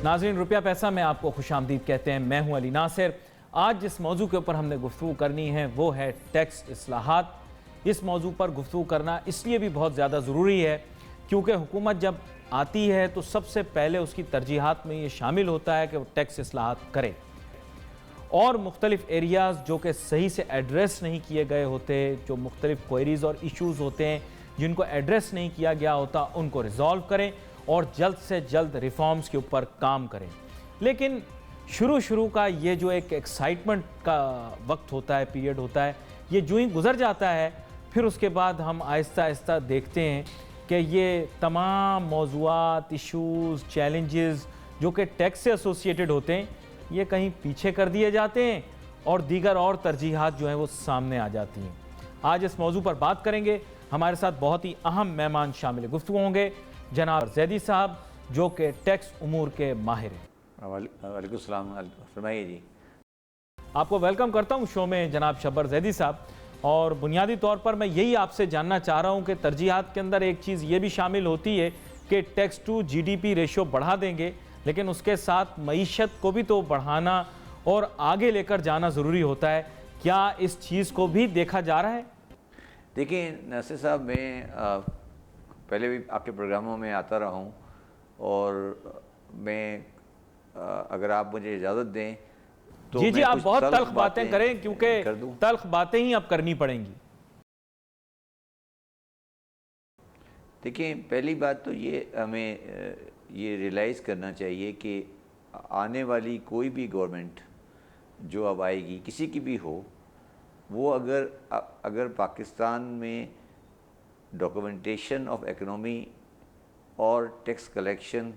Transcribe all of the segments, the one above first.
नाज़रीन, रुपया पैसा में आपको खुशामदीद कहते हैं। मैं हूं अली नासिर। आज जिस मौजू के ऊपर हमने गुफ्तगू करनी है वो है टैक्स इस्लाहात। इस मौजू पर गुफ्तगू करना इसलिए भी बहुत ज़्यादा ज़रूरी है क्योंकि हुकूमत जब आती है तो सबसे पहले उसकी तरजीहात में ये शामिल होता है कि वो टैक्स इस्लाहात करे और मुख्तलिफ एरियाज़ जो कि सही से एड्रेस नहीं किए गए होते, जो मुख्तलिफ क्वेरीज़ और इशूज़ होते हैं जिनको एड्रेस नहीं किया गया होता, उनको रिजॉल्व करें और जल्द से जल्द रिफॉर्म्स के ऊपर काम करें। लेकिन शुरू का ये जो एक एक्साइटमेंट का वक्त होता है, पीरियड होता है, ये जो ही गुजर जाता है फिर उसके बाद हम आहिस्ता आहिस्ता देखते हैं कि ये तमाम मौज़ूआत, इशूज़, चैलेंजेस जो कि टैक्स से एसोसिएटेड होते हैं ये कहीं पीछे कर दिए जाते हैं और दीगर और तरजीहात जो हैं वो सामने आ जाती हैं। आज इस मौजू पर बात करेंगे। हमारे साथ बहुत ही अहम मेहमान शामिल गुफ्तगू होंगे। जनाब जैदी साहब जो कि टैक्स उमूर के माहिर हैं। वालेकुम सलाम, फरमाइए जी। आपको वेलकम करता हूं शो में जनाब शब्बर जैदी साहब। और बुनियादी तौर पर मैं यही आपसे जानना चाह रहा हूं कि तरजीहात के अंदर एक चीज़ ये भी शामिल होती है कि टैक्स टू जीडीपी रेशो बढ़ा देंगे, लेकिन उसके साथ मईशत को भी तो बढ़ाना और आगे लेकर जाना ज़रूरी होता है। क्या इस चीज़ को भी देखा जा रहा है? देखिए नासिर साहब, मैं पहले भी आपके प्रोग्रामों में आता रहा हूँ और मैं अगर आप मुझे इजाज़त दें तो जी, आप बहुत तल्ख बातें करें क्योंकि कर दूं। तल्ख बातें ही अब करनी पड़ेंगी। देखिए, पहली बात तो ये हमें ये रियलाइज़ करना चाहिए कि आने वाली कोई भी गवर्नमेंट जो अब आएगी, किसी की भी हो, वो अगर पाकिस्तान में डॉक्यूमेंटेशन ऑफ इकनॉमी और टैक्स कलेक्शन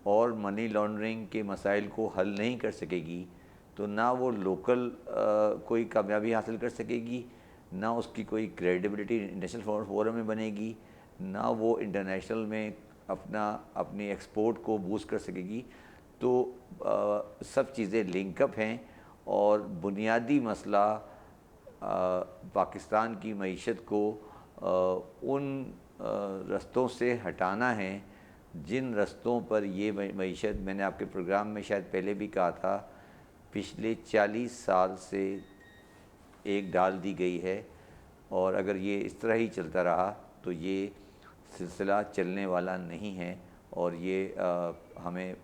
और मनी लॉन्ड्रिंग के मसाइल को हल नहीं कर सकेगी तो ना वो लोकल कोई कामयाबी हासिल कर सकेगी, ना उसकी कोई क्रेडिबिलिटी इंटरनेशनल फोरम में बनेगी, ना वो इंटरनेशनल में अपनी एक्सपोर्ट को बूस्ट कर सकेगी। तो सब चीज़ें लिंकअप हैं और बुनियादी मसला पाकिस्तान की मईशत को उन रस्तों से हटाना है जिन रस्तों पर ये मईशत, मैंने आपके प्रोग्राम में शायद पहले भी कहा था, पिछले 40 साल से एक डाल दी गई है। और अगर ये इस तरह ही चलता रहा तो ये सिलसिला चलने वाला नहीं है और ये हमें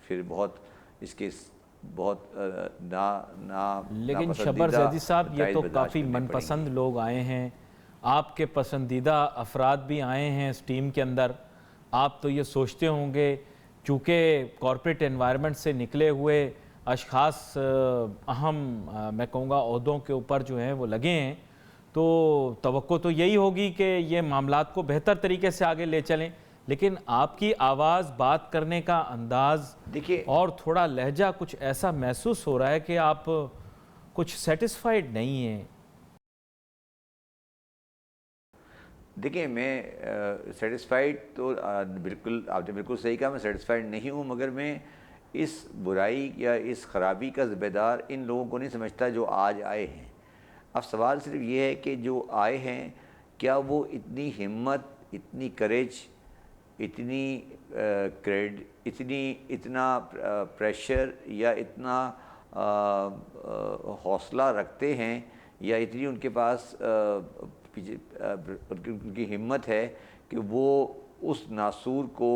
फिर बहुत इसके बहुत लेकिन शब्बर जैदी साहब, ये तो काफ़ी मनपसंद लोग आए हैं, आपके पसंदीदा अफराद भी आए हैं इस टीम के अंदर। आप तो ये सोचते होंगे चूँकि कॉरपोरेट एनवायरनमेंट से निकले हुए अशखास अहम मैं कहूँगा ओहदों के ऊपर जो हैं वो लगे हैं, तो तवक्को तो यही होगी कि ये मामलात को बेहतर तरीके से आगे ले चलें। लेकिन आपकी आवाज़, बात करने का अंदाज़, देखिए, और थोड़ा लहजा कुछ ऐसा महसूस हो रहा है कि आप कुछ सेटिस्फाइड नहीं हैं। देखिए, मैं सेटिस्फाइड तो बिल्कुल, आपने बिल्कुल सही कहा, मैं सेटिस्फाइड नहीं हूँ, मगर मैं इस बुराई या इस ख़राबी का ज़िम्मेदार इन लोगों को नहीं समझता जो आज आए हैं। अब सवाल सिर्फ ये है कि जो आए हैं क्या वो इतनी हिम्मत, इतनी करेज, इतना प्रेशर या इतना हौसला रखते हैं या इतनी उनके पास उनकी हिम्मत है कि वो उस नासूर को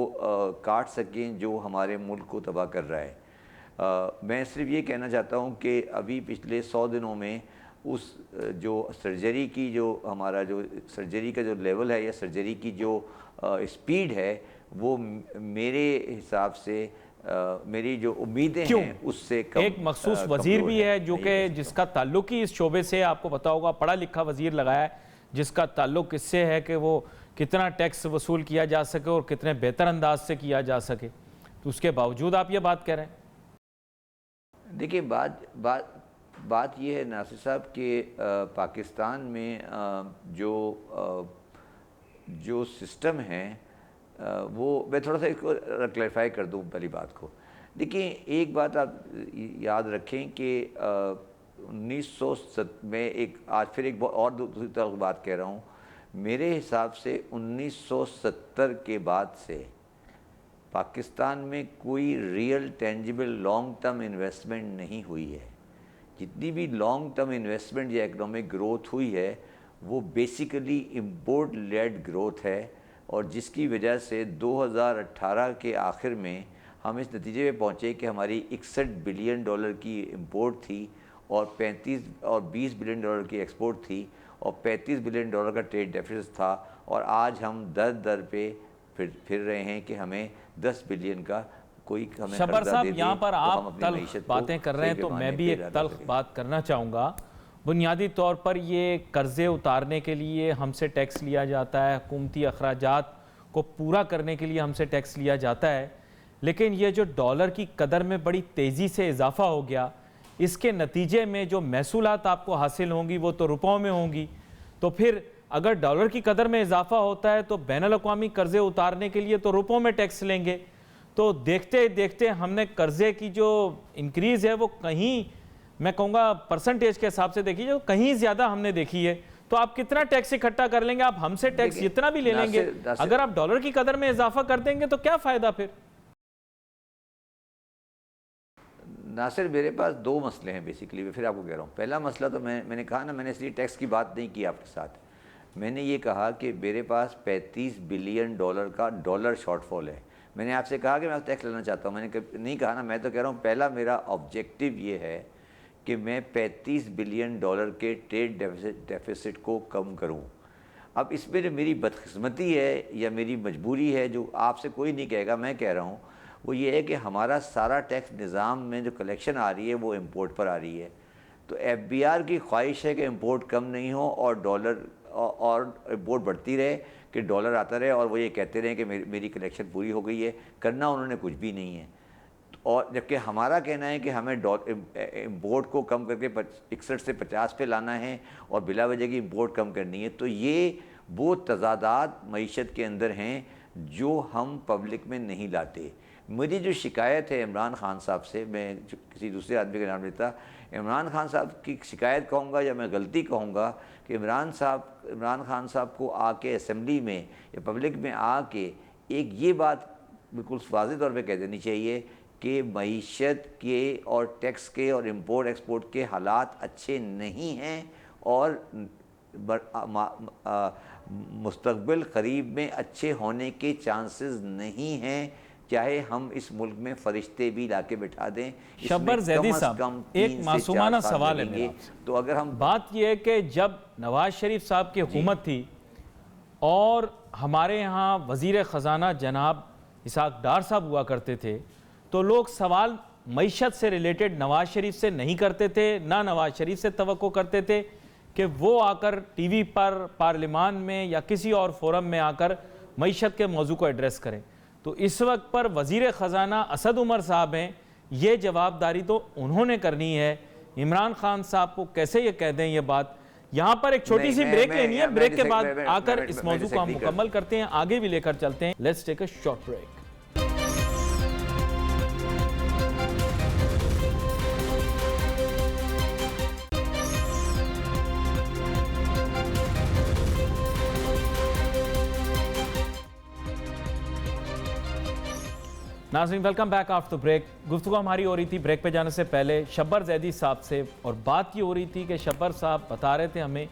काट सकें जो हमारे मुल्क को तबाह कर रहा है। मैं सिर्फ ये कहना चाहता हूँ कि अभी पिछले 100 दिनों में उस जो सर्जरी की, जो हमारा जो सर्जरी का जो लेवल है या सर्जरी की जो स्पीड है, वो मेरे हिसाब से मेरी जो उम्मीदें हैं उससे कम। एक मखसूस वज़ीर भी है जो कि जिसका ताल्लुक ही इस शोबे से, आपको पता होगा, पढ़ा लिखा वज़ीर लगाया है, जिसका ताल्लुक इससे है कि वो कितना टैक्स वसूल किया जा सके और कितने बेहतर अंदाज से किया जा सके, तो उसके बावजूद आप ये बात कह रहे हैं। देखिए, बात ये है नासिर साहब कि पाकिस्तान में जो सिस्टम है वो, मैं थोड़ा सा इसको क्लैरिफाई कर दूं पहली बात को। देखिए, एक बात आप याद रखें कि 1907 में आज फिर एक और दूसरी तरफ बात कह रहा हूँ, मेरे हिसाब से 1970 के बाद से पाकिस्तान में कोई real tangible long term investment नहीं हुई है। जितनी भी लॉन्ग टर्म इन्वेस्टमेंट या इकोनॉमिक ग्रोथ हुई है वो बेसिकली इम्पोर्ट लेड ग्रोथ है, और जिसकी वजह से 2018 के आखिर में हम इस नतीजे पे पहुँचे कि हमारी 61 बिलियन डॉलर की इम्पोर्ट थी और 20 बिलियन डॉलर की एक्सपोर्ट थी और 35 बिलियन डॉलर का ट्रेड डेफिसिट था, और आज हम दर पे फिर रहे हैं कि हमें 10 बिलियन का कोई हमें शब्बर साहब, यहाँ पर तो हम आप अपनी तल्ख मईशत को बातें कर रहे हैं तो सही मैं भी पैमाने एक पे तल्ख ला सकें। बात करना चाहूँगा। बुनियादी तौर पर ये कर्जे उतारने के लिए हमसे टैक्स लिया जाता है, हुकूमती अखराजात को पूरा करने के लिए हमसे टैक्स लिया जाता है, लेकिन ये जो डॉलर की कदर में बड़ी तेज़ी से इजाफा हो गया, इसके नतीजे में जो महसूलात आपको हासिल होंगी वो तो रुपयों में होंगी। तो फिर अगर डॉलर की कदर में इजाफा होता है तो बैनुल-अक़वामी कर्जे उतारने के लिए तो रुपयों में टैक्स लेंगे। तो देखते देखते हमने कर्जे की जो इंक्रीज़ है वो कहीं, मैं कहूँगा परसेंटेज के हिसाब से देखिए, जो कहीं ज़्यादा हमने देखी है। तो आप कितना टैक्स इकट्ठा कर लेंगे? आप हमसे टैक्स जितना भी ले लेंगे, अगर आप डॉलर की कदर में इजाफा कर देंगे तो क्या फ़ायदा फिर? नासिर, मेरे पास दो मसले हैं बेसिकली, फिर आपको कह रहा हूँ। पहला मसला तो मैंने कहा ना, मैंने इसलिए टैक्स की बात नहीं की आपके साथ। मैंने ये कहा कि मेरे पास 35 बिलियन डॉलर का डॉलर शॉर्टफॉल है। मैंने आपसे कहा कि मैं टैक्स लेना चाहता हूँ, मैंने नहीं कहा ना। मैं तो कह रहा हूँ पहला मेरा ऑब्जेक्टिव ये है कि मैं 35 बिलियन डॉलर के ट्रेड डेफिसिट को कम करूँ। अब इसमें जो मेरी बदकिस्मती है या मेरी मजबूरी है, जो आपसे कोई नहीं कहेगा, मैं कह रहा हूँ, वो ये है कि हमारा सारा टैक्स निज़ाम में जो कलेक्शन आ रही है वो इंपोर्ट पर आ रही है। तो FBR की ख्वाहिश है कि इंपोर्ट कम नहीं हो और डॉलर और इंपोर्ट बढ़ती रहे, कि डॉलर आता रहे, और वो ये कहते रहे कि मेरी कलेक्शन पूरी हो गई है। करना उन्होंने कुछ भी नहीं है। और जबकि हमारा कहना है कि हमें इंपोर्ट को कम करके 61 से 50 पे लाना है और बिला वजह की इंपोर्ट कम करनी है। तो ये वो तज़ादात मईशत के अंदर हैं जो हम पब्लिक में नहीं लाते। मेरी जो शिकायत है इमरान खान साहब से, मैं किसी दूसरे आदमी का नाम लेता, इमरान खान साहब की शिकायत कहूँगा या मैं गलती कहूँगा कि इमरान खान साहब को आके असम्बली में या पब्लिक में आके एक ये बात बिल्कुल वाज़ेह तौर पे कह देनी चाहिए कि मईशत के और टैक्स के और इंपोर्ट एक्सपोर्ट के हालात अच्छे नहीं हैं और मुस्तक़बिल करीब में अच्छे होने के चांसेस नहीं हैं, चाहे हम इस मुल्क में फरिश्ते भी लाके बिठा दें। शब्बर ज़ैदी साहब, एक मासूमाना सवाल है मेरा। तो अगर हम बात यह है कि जब नवाज शरीफ साहब की हुकूमत थी और हमारे यहाँ वज़ीर ख़जाना जनाब इसहाक़ डार साहब हुआ करते थे, तो लोग सवाल मईशत से रिलेटेड नवाज शरीफ से नहीं करते थे, ना नवाज शरीफ से तवक्को करते थे कि वो आकर टीवी पर, पार्लिमान में या किसी और फोरम में आकर मईशत के मौजू को एड्रेस करें। तो इस वक्त पर वज़ीर ख़जाना असद उमर साहब हैं, ये जवाबदारी तो उन्होंने करनी है। इमरान खान साहब को कैसे ये कह दें ये बात? यहाँ पर एक छोटी सी ब्रेक लेनी है, ब्रेक के बाद आकर इस मौजू को हम मुकम्मल करते हैं, आगे भी लेकर चलते हैं। Let's take a short break. नाज़रीन, वेलकम बैक आफ्टर ब्रेक। गुफ्तगू हमारी हो रही थी ब्रेक पे जाने से पहले शब्बर ज़ैदी साहब से, और बात ये हो रही थी कि शब्बर साहब बता रहे थे हमें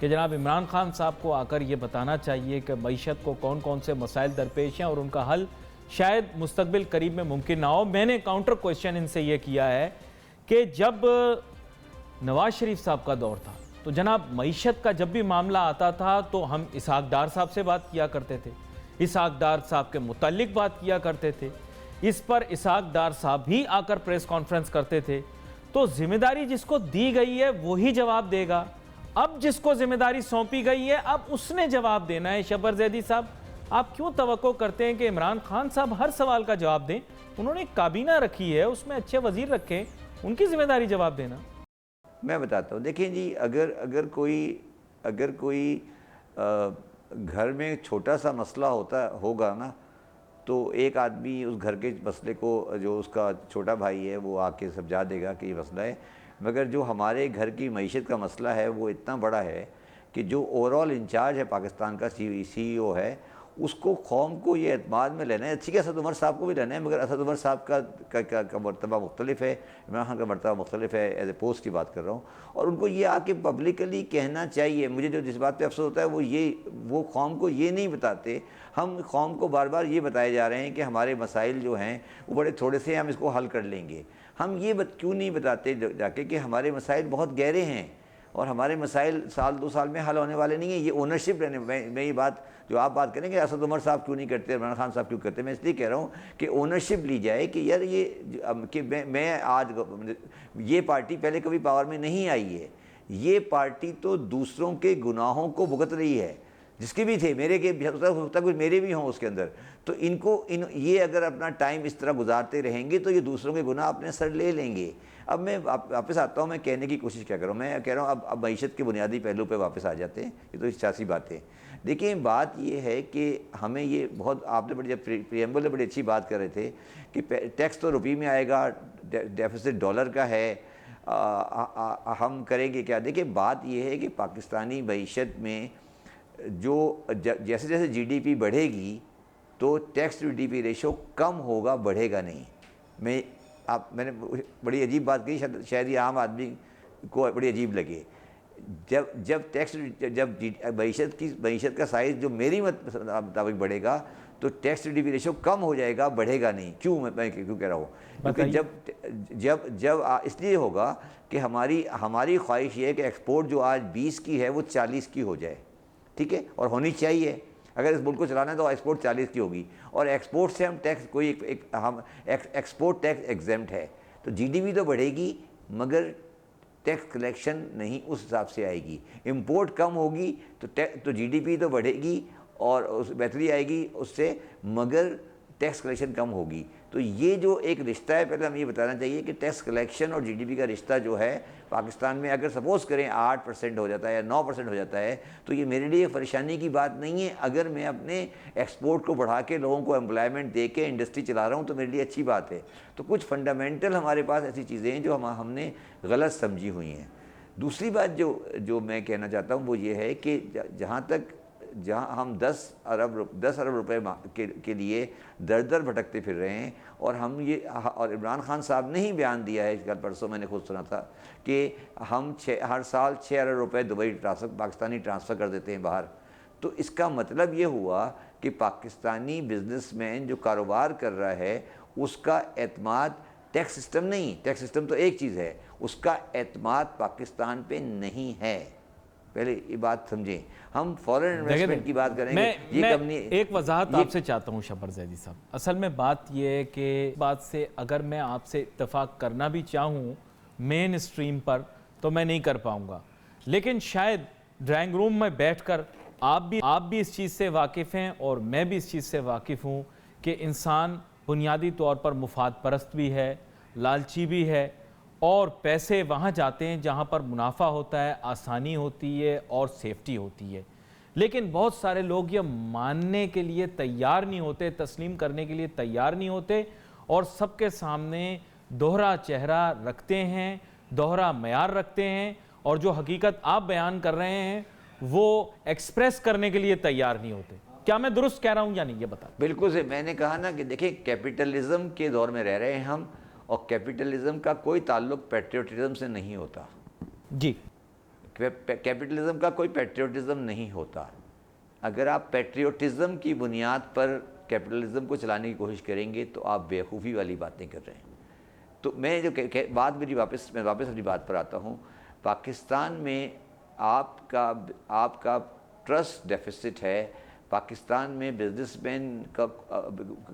कि जनाब इमरान खान साहब को आकर ये बताना चाहिए कि मईशत को कौन कौन से मसाइल दरपेश हैं और उनका हल शायद मुस्तकबिल करीब में मुमकिन ना हो। मैंने काउंटर क्वेश्चन इनसे ये किया है कि जब नवाज शरीफ साहब का दौर था तो जनाब मईशत का जब भी मामला आता था तो हम इसहाक़ डार साहब से बात किया करते थे, इसहाक़ डार साहब के मुताल्लिक बात किया करते थे, इस पर इसहाक़ डार साहब भी आकर प्रेस कॉन्फ्रेंस करते थे। तो जिम्मेदारी जिसको दी गई है वही जवाब देगा। अब जिसको जिम्मेदारी सौंपी गई है अब उसने जवाब देना है। शब्बर ज़ैदी साहब, आप क्यों तवक्को करते हैं कि इमरान खान साहब हर सवाल का जवाब दें? उन्होंने एक काबीना रखी है, उसमें अच्छे वजीर रखे, उनकी जिम्मेदारी जवाब देना। मैं बताता हूँ, देखिए जी, अगर कोई घर में छोटा सा मसला होगा ना, तो एक आदमी उस घर के मसले को, जो उसका छोटा भाई है, वो आके समझा देगा कि ये मसला है। मगर जो हमारे घर की मईशत का मसला है वो इतना बड़ा है कि जो ओवरऑल इंचार्ज है पाकिस्तान का, CEO है, उसको कौम को ये एतमाद में लेना है। ठीक है, असद उमर साहब को भी लेना है, मगर असद उमर साहब का मरतबा मुख्तलिफ है, इमरान खान का मरतबा मुख्तलिफ है, एज ए पोस्ट की बात कर रहा हूँ। और उनको ये आके पब्लिकली कहना चाहिए। मुझे जो जिस बात पे अफसोस होता है वो कौम को ये नहीं बताते। हम कौम को बार बार ये बताए जा रहे हैं कि हमारे मसाइल जो हैं वो बड़े थोड़े से हैं, हम इसको हल कर लेंगे। हम ये क्यों नहीं बताते जाके कि हमारे मसाइल बहुत गहरे हैं और हमारे मसाइल साल 2 साल में हल होने वाले नहीं हैं। ये ओनरशिप रहने, मैं ये बात जो आप बात करें कि असद उमर साहब क्यों नहीं करते, इमरान खान साहब क्यों करते, मैं इसलिए कह रहा हूँ कि ओनरशिप ली जाए कि यार ये कि मैं आज ये पार्टी पहले कभी पावर में नहीं आई है। ये पार्टी तो दूसरों के गुनाहों को भुगत रही है, जिसके भी थे, मेरे के होता कुछ मेरे भी हों उसके अंदर। तो ये अगर अपना टाइम इस तरह गुजारते रहेंगे तो ये दूसरों के गुनाह अपने सर ले लेंगे। अब मैं वापस आता हूँ, मैं कहने की कोशिश क्या कर रहा हूँ, मैं कह रहा हूँ अब मईशत के बुनियादी पहलू पे वापस आ जाते हैं। ये तो सियासी बातें। देखिए, बात ये है कि हमें ये बहुत, आपने बड़ी जब प्रीएम्बल में बड़ी अच्छी बात कर रहे थे कि टैक्स तो रुपये में आएगा, डेफिसिट डॉलर का है, हम करेंगे क्या। देखिए, बात ये है कि पाकिस्तानी मईशत में जो जैसे जैसे जीडीपी बढ़ेगी तो टैक्स टू जीडीपी रेशो कम होगा, बढ़ेगा नहीं। मैंने बड़ी अजीब बात कही, शायद ये आम आदमी को बड़ी अजीब लगे। जब टैक्स जब मईशत का साइज़ जो मेरी मुताबिक बढ़ेगा तो टैक्स टू जीडीपी रेशो कम हो जाएगा, बढ़ेगा नहीं। क्यों, मैं क्यों कह रहा हूँ? क्योंकि जब इसलिए होगा कि हमारी ख्वाहिश ये है कि एक्सपोर्ट जो आज 20 की है वो 40 की हो जाए। ठीक है, और होनी चाहिए। अगर इस मुल्क को चलाना है तो एक्सपोर्ट 40 की होगी, और एक्सपोर्ट से हम टैक्स हम एक्सपोर्ट टैक्स एग्जेम्प्ट है, तो जीडीपी तो बढ़ेगी मगर टैक्स कलेक्शन नहीं उस हिसाब से आएगी। इंपोर्ट कम होगी तो जीडीपी तो बढ़ेगी और उस बेहतरी आएगी उससे, मगर टैक्स कलेक्शन कम होगी। तो ये जो एक रिश्ता है, पहले हम ये बताना चाहिए कि टैक्स कलेक्शन और जीडीपी का रिश्ता जो है पाकिस्तान में, अगर सपोज़ करें 8% हो जाता है या 9% हो जाता है तो ये मेरे लिए परेशानी की बात नहीं है। अगर मैं अपने एक्सपोर्ट को बढ़ा के लोगों को एम्प्लॉयमेंट दे के इंडस्ट्री चला रहा हूँ तो मेरे लिए अच्छी बात है। तो कुछ फंडामेंटल हमारे पास ऐसी चीज़ें हैं जो हमने गलत समझी हुई हैं। दूसरी बात जो मैं कहना चाहता हूँ वो ये है कि जहाँ हम 10 अरब रुपए के लिए दर भटकते फिर रहे हैं, और इमरान खान साहब ने ही बयान दिया है, कल परसों मैंने खुद सुना था कि हम हर साल 6 अरब रुपए दुबई पाकिस्तानी ट्रांसफ़र कर देते हैं बाहर। तो इसका मतलब ये हुआ कि पाकिस्तानी बिजनेसमैन जो कारोबार कर रहा है उसका एतमाद टैक्स सिस्टम नहीं, टैक्स सिस्टम तो एक चीज़ है, उसका एतमाद पाकिस्तान पे नहीं है। पहले ये बात समझें। हम फॉरेन इन्वेस्टमेंट की बात करेंगे, ये कंपनी। एक वजाहत आपसे चाहता हूँ शब्बर जैदी साहब। असल में बात ये है कि बात से अगर मैं आपसे इत्तेफाक करना भी चाहूँ मेन स्ट्रीम पर तो मैं नहीं कर पाऊँगा, लेकिन शायद ड्राइंग रूम में बैठकर आप भी इस चीज़ से वाकिफ़ हैं और मैं भी इस चीज़ से वाकिफ़ हूँ कि इंसान बुनियादी तौर पर मुफाद परस्त भी है, लालची भी है, और पैसे वहाँ जाते हैं जहाँ पर मुनाफा होता है, आसानी होती है और सेफ्टी होती है। लेकिन बहुत सारे लोग ये मानने के लिए तैयार नहीं होते, तस्लीम करने के लिए तैयार नहीं होते, और सबके सामने दोहरा चेहरा रखते हैं, दोहरा मयार रखते हैं, और जो हकीकत आप बयान कर रहे हैं वो एक्सप्रेस करने के लिए तैयार नहीं होते। क्या मैं दुरुस्त कह रहा हूँ या नहीं, ये बता। बिल्कुल से मैंने कहा ना कि देखिए, कैपिटलिज्म के दौर में रह रहे हैं हम, और कैपिटलिज्म का कोई ताल्लुक पैट्रियोटिज्म से नहीं होता जी। कैपिटलिज्म का कोई पैट्रियोटिज्म नहीं होता। अगर आप पैट्रियोटिज्म की बुनियाद पर कैपिटलिज्म को चलाने की कोशिश करेंगे तो आप बेवकूफ़ी वाली बातें कर रहे हैं। तो मैं मैं वापस अपनी बात पर आता हूँ। पाकिस्तान में आपका ट्रस्ट डेफिसिट है। पाकिस्तान में बिजनेसमैन का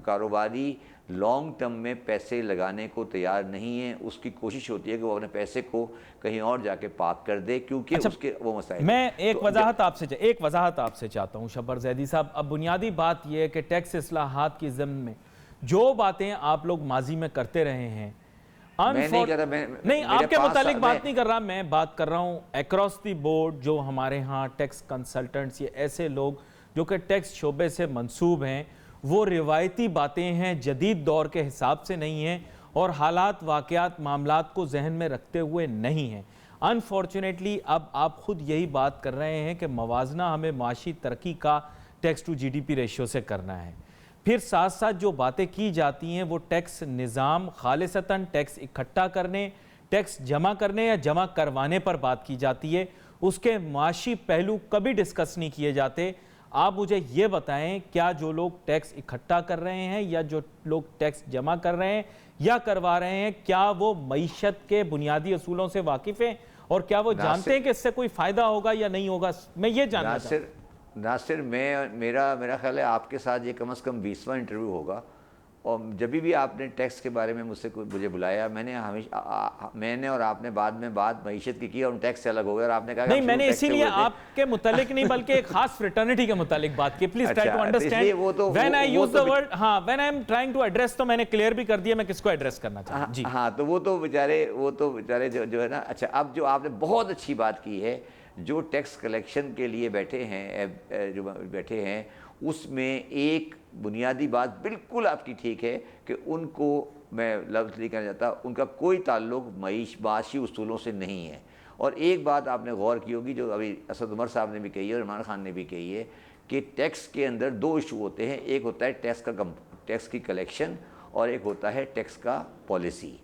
कारोबारी लॉन्ग टर्म में पैसे लगाने को तैयार नहीं है। उसकी कोशिश होती है कि वो अपने पैसे को कहीं और जाके पार्क कर दे, क्योंकि उसके वो मसाइल। मैं एक वजाहत आपसे चाहता हूँ शब्बर जैदी साहब। अब बुनियादी बात यह है कि टैक्स इस्लाहात की ज़िम्न में जो बातें आप लोग माजी में करते रहे हैं, नहीं आपके मुतालिक बात नहीं कर रहा, मैं बात कर रहा हूँ अक्रॉस दी बोर्ड। जो हमारे यहाँ टैक्स कंसल्टेंट्स, ये ऐसे लोग जो कि टैक्स शोबे से मंसूब हैं, वो रिवायती बातें हैं, जदीद दौर के हिसाब से नहीं हैं, और हालात वाक़यात मामलात को जहन में रखते हुए नहीं हैं। अनफॉर्चुनेटली अब आप खुद यही बात कर रहे हैं कि मवाजना हमें माशी तरक्की का टैक्स टू जीडीपी रेशियो से करना है। फिर साथ साथ जो बातें की जाती हैं वो टैक्स निज़ाम खालिसतन टैक्स इकट्ठा करने, टैक्स जमा करने या जमा करवाने पर बात की जाती है। उसके माशी पहलू कभी डिस्कस नहीं किए जाते। आप मुझे ये बताएं, क्या जो लोग टैक्स इकट्ठा कर रहे हैं या जो लोग टैक्स जमा कर रहे हैं या करवा रहे हैं, क्या वो मईशत के बुनियादी असूलों से वाकिफ़ हैं और क्या वो जानते हैं कि इससे कोई फ़ायदा होगा या नहीं होगा? मैं ये जानना चाहता हूं। नासिर, मेरा ख्याल है आपके साथ ये कम से कम 20वां इंटरव्यू होगा, और जब भी आपने टैक्स के बारे में मुझे बुलाया, मैंने और आपने बाद में बात मईशत की और टैक्स से अलग हो गया, और आपने कहा नहीं, मैंने इसीलिए आपके मुतालिक नहीं बल्कि एक खास फ्रेटर्निटी के मुतालिक बात की। Please try to understand when I use the word, हां, when I am trying to address, तो मैंने क्लियर भी कर दिया मैं किसको एड्रेस करना चाहता हूं। जी हाँ, तो वो तो बेचारे जो है ना। अच्छा, अब जो आपने बहुत अच्छी बात की है, जो टैक्स कलेक्शन के लिए बैठे हैं उसमें एक बुनियादी बात बिल्कुल आपकी ठीक है कि उनको, मैं लफ्ज़ नहीं कहना चाहता, उनका कोई ताल्लुक माशी उसूलों से नहीं है। और एक बात आपने गौर की होगी जो अभी असद उमर साहब ने भी कही है और इमरान खान ने भी कही है कि टैक्स के अंदर 2 इशू होते हैं। एक होता है टैक्स की कलेक्शन और एक होता है टैक्स का पॉलिसी।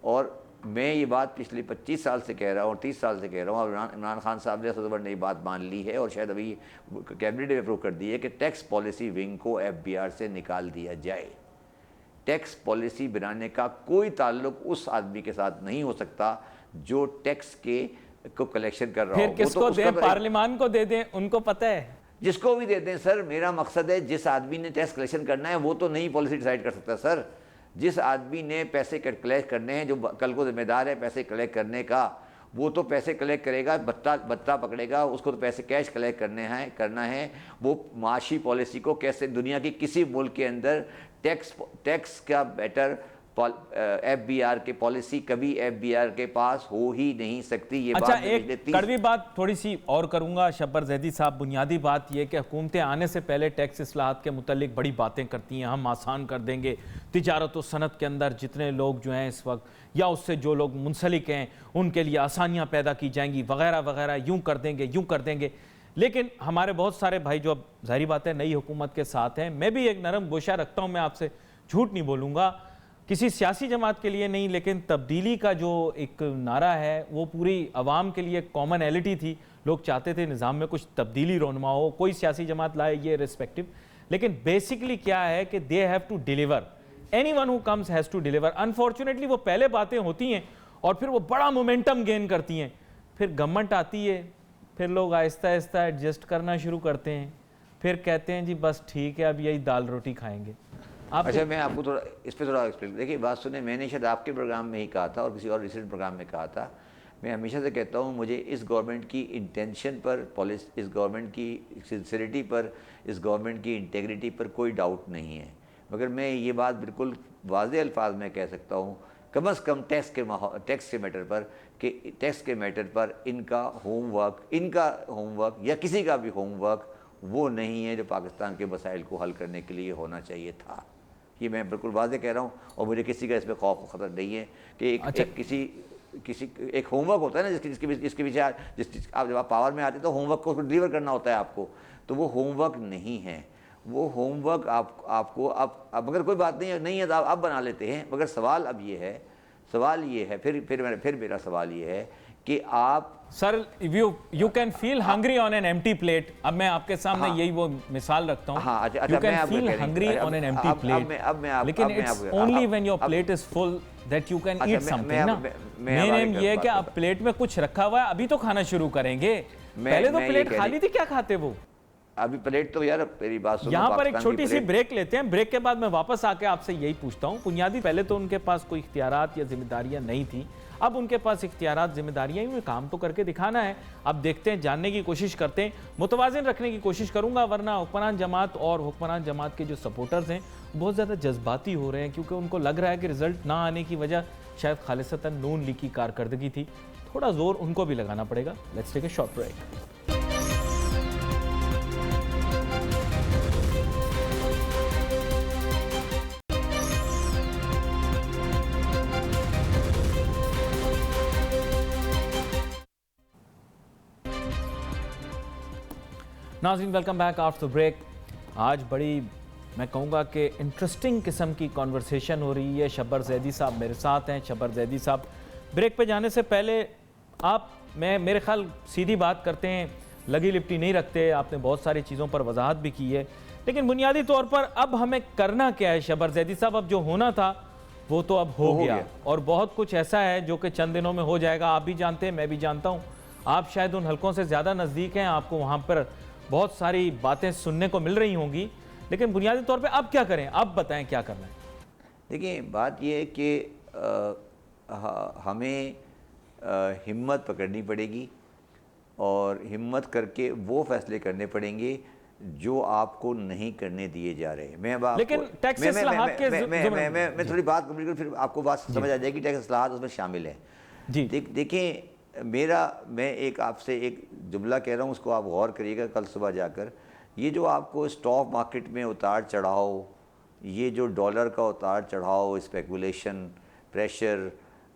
और मैं ये बात पिछले 25 साल से कह रहा हूँ और 30 साल से कह रहा हूँ, और इमरान खान साहब ने असद उमर ने ये बात मान ली है और शायद अभी कैबिनेट ने अप्रूव कर दी है कि टैक्स पॉलिसी विंग को FBR से निकाल दिया जाए। टैक्स पॉलिसी बनाने का कोई ताल्लुक उस आदमी के साथ नहीं हो सकता जो टैक्स को कलेक्शन कर रहा हो। फिर किसको दें? पार्लियामान को दे दें, उनको पता है। जिसको भी दे दें सर, मेरा मकसद है जिस आदमी ने टैक्स कलेक्शन करना है वो तो नई पॉलिसी डिसाइड कर सकता सर। जिस आदमी ने पैसे कलेक्ट करने हैं, जो कल को जिम्मेदार है पैसे कलेक्ट करने का, वो तो पैसे कलेक्ट करेगा, बत्ता पकड़ेगा, उसको तो पैसे कैश कलेक्ट करना है। वो माशी पॉलिसी को कैसे, दुनिया की किसी मुल्क के अंदर टैक्स का बेटर FBR के पॉलिसी कभी FBR के पास हो ही नहीं सकती। ये अच्छा, बात एक कड़वी बात थोड़ी सी और करूंगा शब्बर जैदी साहब। बुनियादी बात यह कि हुकूमतें आने से पहले टैक्स इस्लाहात के मुतालिक बड़ी बातें करती हैं। हम आसान कर देंगे तिजारत और सनत के अंदर जितने लोग जो हैं इस वक्त, या उससे जो लोग मुंसलिक हैं, उनके लिए आसानियाँ पैदा की जाएंगी वगैरह वगैरह, यूँ कर देंगे। लेकिन हमारे बहुत सारे भाई जो अब ज़ाहिर बात है नई हुकूमत के साथ हैं, मैं भी एक नरम गोशा रखता हूँ, मैं आपसे झूठ नहीं बोलूँगा, किसी सियासी जमात के लिए नहीं, लेकिन तब्दीली का जो एक नारा है वो पूरी आवाम के लिए कॉमनैलिटी थी। लोग चाहते थे निज़ाम में कुछ तब्दीली रोनमा हो, कोई सियासी जमात लाए, ये रिस्पेक्टिव। लेकिन बेसिकली क्या है कि they have to deliver, anyone who comes has to deliver. Unfortunately वो पहले बातें होती हैं और फिर वो बड़ा मोमेंटम गेन करती हैं, फिर गवर्नमेंट आती है, फिर लोग आहिस्ता आहिस्ता एडजस्ट करना शुरू करते हैं, फिर कहते हैं जी बस ठीक है अब यही दाल रोटी खाएंगे। अच्छा, मैं आपको थोड़ा इस पर थोड़ा एक्सप्लेन, देखिए बात सुने, मैंने शायद आपके प्रोग्राम में ही कहा था और किसी और रिसेंट प्रोग्राम में कहा था, मैं हमेशा से कहता हूँ मुझे इस गवर्नमेंट की इंटेंशन पर, इस गवर्नमेंट की सिंसियरिटी पर, इस गवर्नमेंट की इंटेग्रिटी पर कोई डाउट नहीं है। मगर मैं ये बात बिल्कुल वाज़े अल्फाज में कह सकता हूँ, कम से कम टैक्स के मैटर पर, कि टैक्स के मैटर पर इनका होमवर्क या किसी का भी होमवर्क वो नहीं है जो पाकिस्तान के मसाइल को हल करने के लिए होना चाहिए था। ये मैं बिल्कुल वाज़े कह रहा हूँ और मुझे किसी का इसमें खौफ खतर नहीं है कि एक होमवर्क होता है ना जिसके पीछे आप जब आप पावर में आते तो होमवर्क को डिलीवर करना होता है आपको, तो वो होमवर्क नहीं है। वो होमवर्क आपको अब अगर कोई बात नहीं है तो आप बना लेते हैं। मगर सवाल ये है फिर मेरा सवाल ये है कि आप sir, you can feel hungry on an empty plate. अब मैं आपके सामने यही वो मिसाल रखता हूँ। हाँ, you can feel hungry on an empty plate, लेकिन it's only when your plate is full that you can eat something ना। मेन एम ये है कि आप प्लेट में कुछ रखा हुआ है, अभी तो खाना शुरू करेंगे, पहले तो प्लेट खाली थी, क्या खाते वो? अभी प्लेट तो यार, मेरी बात सुनो, यहाँ पर एक छोटी सी ब्रेक लेते हैं। ब्रेक के बाद मैं वापस आके आपसे यही पूछता हूँ। बुनियादी पहले तो उनके पास कोई इख्तियारात या जिम्मेदारियां नहीं थी, अब उनके पास इख्तियारात जिम्मेदारियां, उन्हें काम तो करके दिखाना है। अब देखते हैं, जानने की कोशिश करते हैं, मुतवाज़िन रखने की कोशिश करूंगा, वरना हुक्मरान जमात और हुक्मरान जमात के जो सपोर्टर्स हैं बहुत ज़्यादा जज्बाती हो रहे हैं, क्योंकि उनको लग रहा है कि रिजल्ट ना आने की वजह शायद खालिसतन नून लीग की कारकर्दगी थी। थोड़ा जोर उनको भी लगाना पड़ेगा। Let's take a short break. नाज़रीन, वेलकम बैक आफ्टर ब्रेक। आज बड़ी मैं कहूँगा कि इंटरेस्टिंग किस्म की कॉन्वर्सेशन हो रही है। शब्बर जैदी साहब मेरे साथ हैं। शब्बर जैदी साहब, ब्रेक पे जाने से पहले मैं मेरे ख्याल सीधी बात करते हैं, लगी लिपटी नहीं रखते। आपने बहुत सारी चीज़ों पर वजाहत भी की है, लेकिन बुनियादी तौर पर अब हमें करना क्या है शब्बर जैदी साहब? अब जो होना था वो तो अब हो गया, और बहुत कुछ ऐसा है जो कि चंद दिनों में हो जाएगा। आप भी जानते हैं, मैं भी जानता हूँ। आप शायद उन हलकों से ज़्यादा नज़दीक हैं, आपको वहाँ पर बहुत सारी बातें सुनने को मिल रही होंगी, लेकिन बुनियादी तौर पे अब क्या करें? अब बताएं क्या करना है। देखिए, बात यह है कि हमें हिम्मत पकड़नी पड़ेगी और हिम्मत करके वो फैसले करने पड़ेंगे जो आपको नहीं करने दिए जा रहे हैं। मैं अब लेकिन टैक्स इस्लाहात के मैं थोड़ी बात कंप्लीट करूँ, फिर आपको बात समझ आ जाएगी। टैक्स इस्लाहात उसमें शामिल है जी। देखें, मैं एक आपसे एक जुमला कह रहा हूँ, उसको आप गौर करिएगा कल सुबह जाकर। ये जो आपको स्टॉक मार्केट में उतार चढ़ाव, ये जो डॉलर का उतार चढ़ाव, स्पेकुलेशन, प्रेशर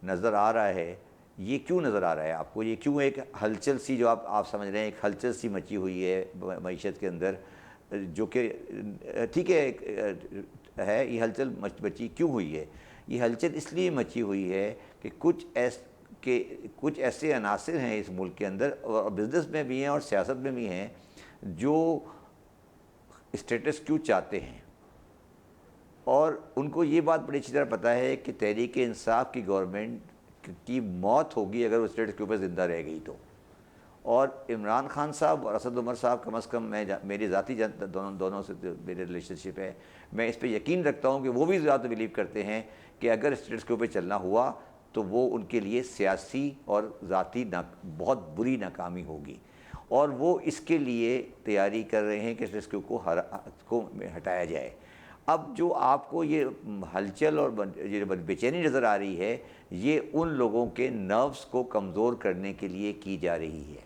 नज़र आ रहा है, ये क्यों नज़र आ रहा है आपको? ये क्यों एक हलचल सी, जो आप समझ रहे हैं, एक हलचल सी मची हुई है मईशत के अंदर, जो कि ठीक है ये हलचल मची क्यों हुई है? ये हलचल इसलिए मची हुई है कि कुछ ऐसे अनासिर हैं इस मुल्क के अंदर, और बिज़नेस में भी हैं और सियासत में भी हैं, जो स्टेटस क्यों चाहते हैं, और उनको ये बात बड़ी अच्छी तरह पता है कि तहरीक इंसाफ की गवर्नमेंट की मौत होगी अगर वो स्टेटस के ऊपर ज़िंदा रह गई तो। और इमरान खान साहब और असद उमर साहब, कम अज़ कम मेरी ज़ाती दोनों से मेरे रिलेशनशिप है, मैं इस पर यकीन रखता हूँ कि वो भी ज़्यादा बिलीव करते हैं कि अगर स्टेटस के ऊपर चलना हुआ तो वो उनके लिए सियासी और ज़ाती बहुत बुरी नाकामी होगी, और वो इसके लिए तैयारी कर रहे हैं कि स्टेटस को हटाया जाए। अब जो आपको ये हलचल और ये बेचैनी नज़र आ रही है, ये उन लोगों के नर्व्स को कमज़ोर करने के लिए की जा रही है।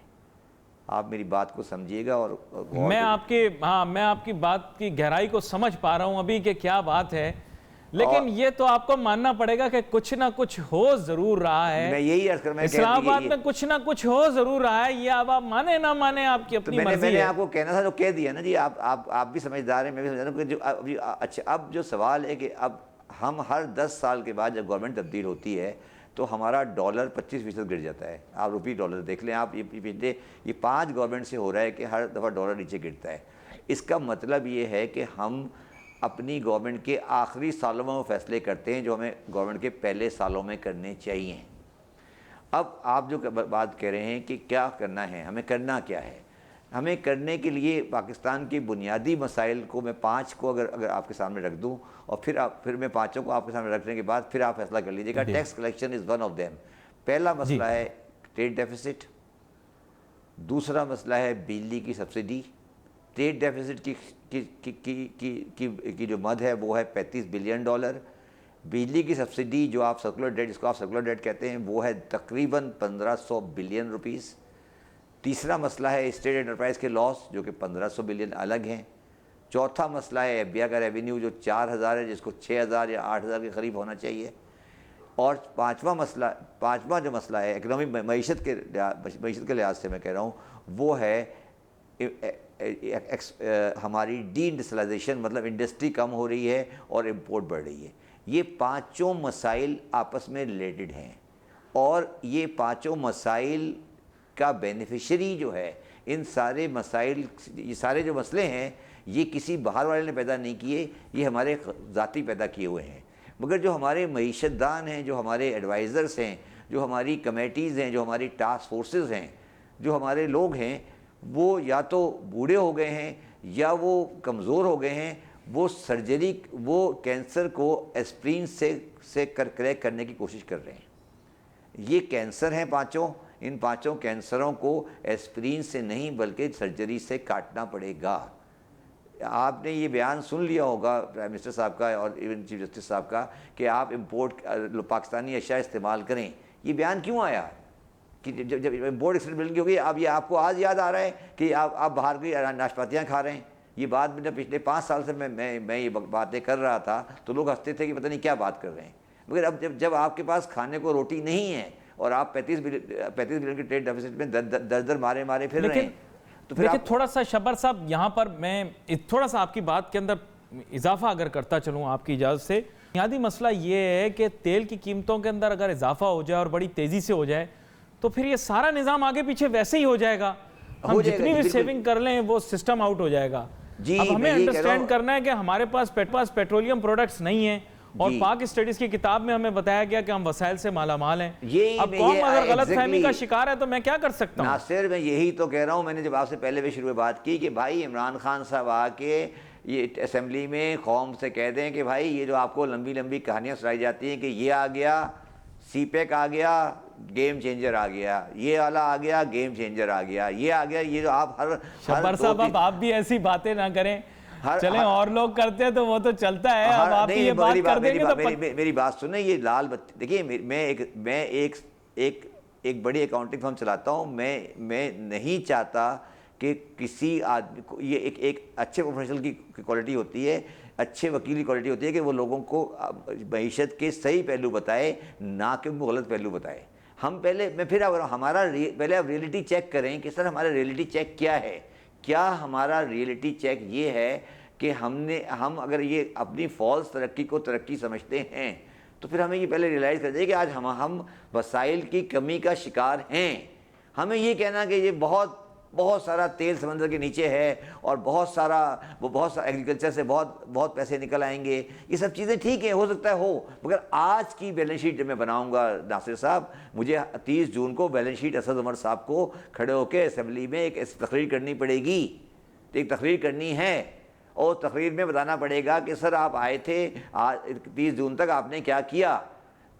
आप मेरी बात को समझिएगा और मैं आपकी बात की गहराई को समझ पा रहा हूं अभी कि क्या बात है, लेकिन ये तो आपको मानना पड़ेगा कि कुछ ना कुछ हो जरूर रहा है। मैं यही अर्ज कर रहा हूं, इस्लामाबाद में कुछ ना कुछ हो जरूर रहा है। ये अब आप माने ना माने आपकी अपनी मर्जी है। मैंने आपको कहना था तो कह दिया ना जी। आप भी समझदार हैं, मैं भी समझदार हूं कि अच्छा, अब जो सवाल है कि अब हम हर 10 साल के बाद जब गवर्नमेंट तब्दील होती है तो हमारा डॉलर 25% गिर जाता है। आप रुपी डॉलर देख लें, आप ये 5 गवर्नमेंट से हो रहा है कि हर दफ़ा डॉलर नीचे गिरता है। इसका मतलब ये है कि हम अपनी गवर्नमेंट के आखिरी सालों में वो फैसले करते हैं जो हमें गवर्नमेंट के पहले सालों में करने चाहिए। अब आप जो बात कह रहे हैं कि क्या करना है, हमें करना क्या है? हमें करने के लिए पाकिस्तान के बुनियादी मसाइल को मैं 5 को अगर आपके सामने रख दूं, और फिर मैं 5 को आपके सामने रखने के बाद फिर आप फैसला कर लीजिएगा। Tax collection is one of them. पहला मसला है ट्रेड डेफिसिट, दूसरा मसला है बिजली की सब्सिडी। ट्रेड डेफिसिट की जो मद है वो है $35 बिलियन। बिजली की सब्सिडी जो आप सर्कुलर डेट, जिसको आप सर्कुलर डेट कहते हैं, वो है तकरीबन 1500 बिलियन रुपीस। तीसरा मसला है स्टेट एंटरप्राइज के लॉस, जो कि 1500 बिलियन अलग हैं। चौथा मसला है एफबीआई का रेवेन्यू जो 4000 है, जिसको 6000 या 8000 के करीब होना चाहिए। और पाँचवा जो मसला है इकनॉमिक मईशत के लिहाज से मैं कह रहा हूँ, वो है हमारी डी इंडस्ट्रियलाइजेशन, मतलब इंडस्ट्री कम हो रही है और इम्पोर्ट बढ़ रही है। ये पांचों मसाइल आपस में रिलेटेड हैं, और ये पांचों मसाइल का बेनिफिशरी जो है, इन सारे मसाइल, ये सारे जो मसले हैं, ये किसी बाहर वाले ने पैदा नहीं किए, ये हमारे ज़ाती पैदा किए हुए हैं। मगर जो हमारे मईशतदान हैं, जो हमारे एडवाइज़र्स हैं, जो हमारी कमेटीज़ हैं, जो हमारी टास्क फोर्सेस हैं, जो हमारे लोग हैं, वो या तो बूढ़े हो गए हैं या वो कमज़ोर हो गए हैं। वो कैंसर को एस्प्रिन से क्रैक करने की कोशिश कर रहे हैं। ये कैंसर हैं पांचों, इन पांचों कैंसरों को एस्प्रिन से नहीं बल्कि सर्जरी से काटना पड़ेगा। आपने ये बयान सुन लिया होगा प्राइम मिनिस्टर साहब का और इवन चीफ जस्टिस साहब का कि आप पाकिस्तानी अशिया इस्तेमाल करें। ये बयान क्यों आया कि जब इम्पोर्ट एक्सेप्टेबिलिटी होगी? अब ये आपको आज याद आ रहा है कि आप बाहर की नाशपातियाँ खा रहे हैं? ये बात मैंने पिछले 5 साल से मैं ये बातें कर रहा था तो लोग हंसते थे कि पता नहीं क्या बात कर रहे हैं। मगर अब जब आपके पास खाने को रोटी नहीं है और आप 35 बिलियन के ट्रेड डेफिसिट में दर मारे फिर रहे हैं, तो फिर देखिए थोड़ा सा शब्बर साहब, यहाँ पर मैं थोड़ा सा आपकी बात के अंदर इजाफा अगर करता चलूँ आपकी इजाज़त से। बुनियादी मसला ये है कि तेल की कीमतों के अंदर अगर इजाफा हो जाए और बड़ी तेज़ी से हो जाए तो फिर ये सारा निज़ाम आगे पीछे वैसे ही हो जाएगा। हम जितनी भी सेविंग कर लें वो सिस्टम आउट हो जाएगा। अब हमें अंडरस्टैंड करना है कि हमारे पास पेट्रोलियम प्रोडक्ट्स नहीं है और पाक स्टडीज की किताब में हमें बताया गया कि हम वसाइल से मालामाल हैं। अब कौम अगर गलतफहमी का शिकार है तो मैं क्या कर सकता हूँ? नासिर, मैं यही तो कह रहा हूँ। मैंने जब आपसे पहले भी शुरू में बात की कि भाई इमरान खान साहब आके ये असेंबली में कौम से कह दें कि भाई ये जो आपको लंबी लंबी कहानियाँ सुनाई जाती हैं कि ये आ गया, सीपेक आ गया, गेम चेंजर आ गया, ये वाला आ गया, गेम चेंजर आ गया, ये आ गया, ये जो आप हर शब्बर साहब अब आप भी ऐसी बातें ना करें। चलें और लोग करते हैं तो वो तो चलता है, अब आप ही ये बात कर देंगे तो मेरी बात सुने। ये लाल बत्ती देखिए, मैं एक बड़ी अकाउंटिंग फर्म चलाता हूँ। मैं नहीं चाहता कि किसी आदमी को, ये एक अच्छे प्रोफेशनल की क्वालिटी होती है, अच्छे वकील की क्वालिटी होती है कि वो लोगों को मईशत के सही पहलू बताए, ना कि उनको गलत पहलू बताए। हम पहले मैं फिर हमारा पहले आप रियलिटी चेक करें कि सर हमारा रियलिटी चेक क्या है। क्या हमारा रियलिटी चेक ये है कि हम अगर ये अपनी फॉल्स तरक्की को तरक्की समझते हैं तो फिर हमें ये पहले रियलाइज़ कर चाहिए कि आज हम वसाइल की कमी का शिकार हैं। हमें ये कहना कि ये बहुत सारा तेल समंदर के नीचे है और बहुत सारा एग्रीकल्चर से बहुत पैसे निकल आएंगे, ये सब चीज़ें ठीक है, हो सकता है हो, मगर आज की बैलेंस शीट जब मैं बनाऊंगा नासिर साहब, मुझे 30 जून को बैलेंस शीट असद उमर साहब को खड़े होकर असेंबली में एक तकरीर करनी पड़ेगी। तो एक तकरीर करनी है और तकरीर में बताना पड़ेगा कि सर आप आए थे 30 जून तक आपने क्या किया।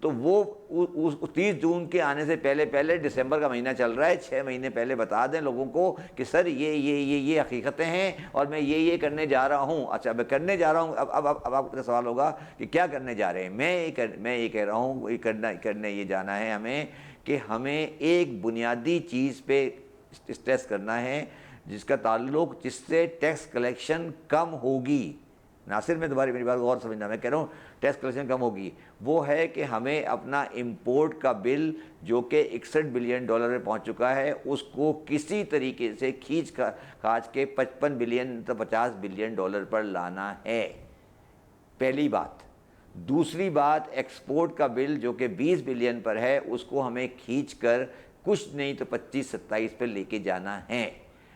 तो वो उस 30 जून के आने से पहले दिसंबर का महीना चल रहा है, 6 महीने पहले बता दें लोगों को कि सर ये हकीकतें हैं और मैं ये करने जा रहा हूँ। अच्छा, मैं करने जा रहा हूँ। अब आपका सवाल होगा कि क्या करने जा रहे हैं। मैं ये कह रहा हूँ, करने ये जाना है हमें कि हमें एक बुनियादी चीज़ पे स्ट्रेस करना है जिसका ताल्लुक, जिससे टैक्स कलेक्शन कम होगी। नासिर, में दोबारा मेरी बात गौर समझना, मैं कह रहा हूँ टैक्स कलेक्शन कम होगी। वो है कि हमें अपना इंपोर्ट का बिल जो कि $61 बिलियन में पहुँच चुका है, उसको किसी तरीके से खींच के 55 बिलियन तो 50 बिलियन डॉलर पर लाना है, पहली बात। दूसरी बात, एक्सपोर्ट का बिल जो कि 20 बिलियन पर है, उसको हमें खींच कर कुछ नहीं तो 25-27 पर लेके जाना है।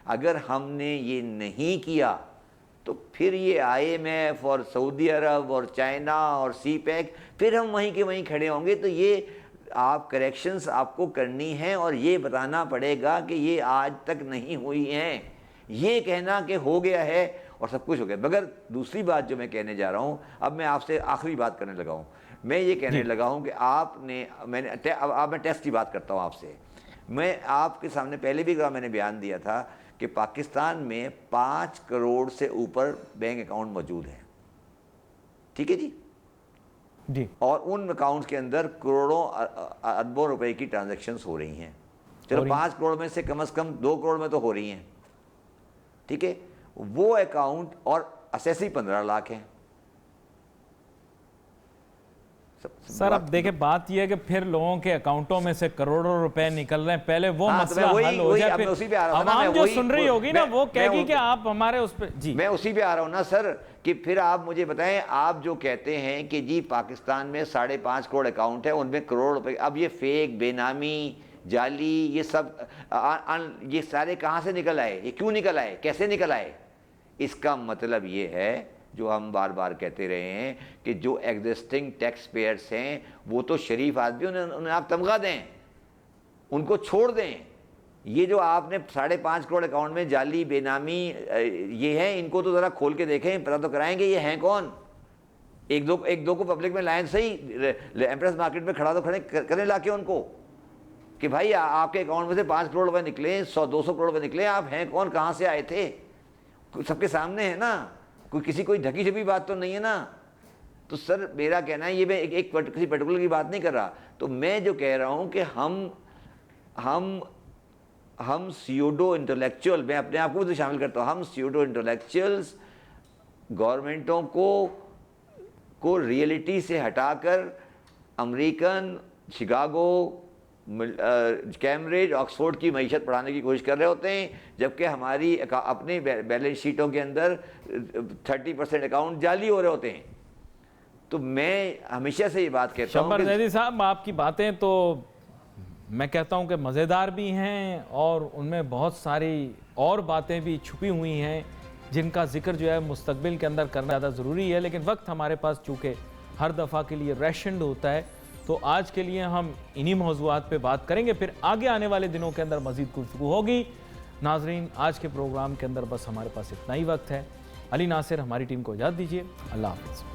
अगर हमने ये नहीं किया तो फिर ये IMF और सऊदी अरब और चाइना और सीपैक, फिर हम वहीं के वहीं खड़े होंगे। तो ये आप करेक्शंस आपको करनी है और ये बताना पड़ेगा कि ये आज तक नहीं हुई हैं। ये कहना कि हो गया है और सब कुछ हो गया। मगर दूसरी बात जो मैं कहने जा रहा हूँ, अब मैं आपसे आखिरी बात करने लगा हूँ। मैं ये कहने लगा हूँ कि अब मैं टेस्ट की बात करता हूँ आपसे। मैं आपके सामने पहले भी मैंने बयान दिया था कि पाकिस्तान में 5 करोड़ से ऊपर बैंक अकाउंट मौजूद हैं, ठीक है जी, और उन अकाउंट्स के अंदर करोड़ों अरबों रुपए की ट्रांजैक्शंस हो रही हैं। चलो 5 करोड़ में से कम 2 करोड़ में तो हो रही हैं, ठीक है। वो अकाउंट और असेसी 15 लाख हैं। सर अब देखिए बात यह है कि फिर लोगों के अकाउंटों में से करोड़ों रुपए निकल रहे हैं, पहले वो मसला हल हो जाए, फिर आवाम जो सुन रही होगी ना वो कहेगी कि आप हमारे उस पे। जी, मैं उसी पे आ रहा हूँ ना सर, कि फिर आप मुझे बताएं, आप जो कहते हैं कि जी पाकिस्तान में 5.5 करोड़ अकाउंट है, उनमें करोड़ रुपए, अब ये फेक, बेनामी, जाली, ये सब ये सारे कहाँ से निकल आए, ये क्यों निकल आए, कैसे निकल आए? इसका मतलब ये है जो हम बार बार कहते रहे हैं कि जो एग्जिस्टिंग टैक्स पेयर्स हैं वो तो शरीफ आदमी, उन्हें आप तमगा दें, उनको छोड़ दें। ये जो आपने 5.5 करोड़ अकाउंट में जाली, बेनामी ये हैं, इनको तो ज़रा खोल के देखें, पता तो कराएंगे ये हैं कौन। एक दो को पब्लिक में लाइन, सही एम्प्रेस मार्केट में खड़ा तो खड़े करें लाके उनको कि भाई आपके अकाउंट में से 5 करोड़ रुपए निकले, 100-200 करोड़ रुपए निकले, आप हैं कौन, कहाँ से आए थे, सबके सामने है ना, कोई ढकी छुपी बात तो नहीं है ना। तो सर मेरा कहना है, ये मैं किसी पर्टिकुलर की बात नहीं कर रहा, तो मैं जो कह रहा हूँ कि हम सीओडो इंटेलेक्चुअल, मैं अपने आप को भी शामिल करता हूँ, हम सीओडो इंटेलेक्चुअल्स गवर्नमेंटों को रियलिटी से हटाकर अमेरिकन, शिकागो, कैम्ब्रिज ऑक्सफोर्ड की मईशत पढ़ाने की कोशिश कर रहे होते हैं, जबकि हमारी अपनी बैलेंस शीटों के अंदर 30% अकाउंट जाली हो रहे होते हैं। तो मैं हमेशा से ये बात कहता हूँ शब्बर जैदी साहब, आपकी बातें तो मैं कहता हूं कि मज़ेदार भी हैं और उनमें बहुत सारी और बातें भी छुपी हुई हैं जिनका जिक्र जो है मुस्तकबिल के अंदर करना ज़्यादा ज़रूरी है, लेकिन वक्त हमारे पास चूँकि हर दफ़ा के लिए रेशन्ड होता है, तो आज के लिए हम इन्हीं मौज़ूआत पे बात करेंगे, फिर आगे आने वाले दिनों के अंदर मज़ीद गुफ्तगू होगी। नाजरीन, आज के प्रोग्राम के अंदर बस हमारे पास इतना ही वक्त है। अली नासिर, हमारी टीम को इजाज़त दीजिए। अल्लाह हाफ़िज़।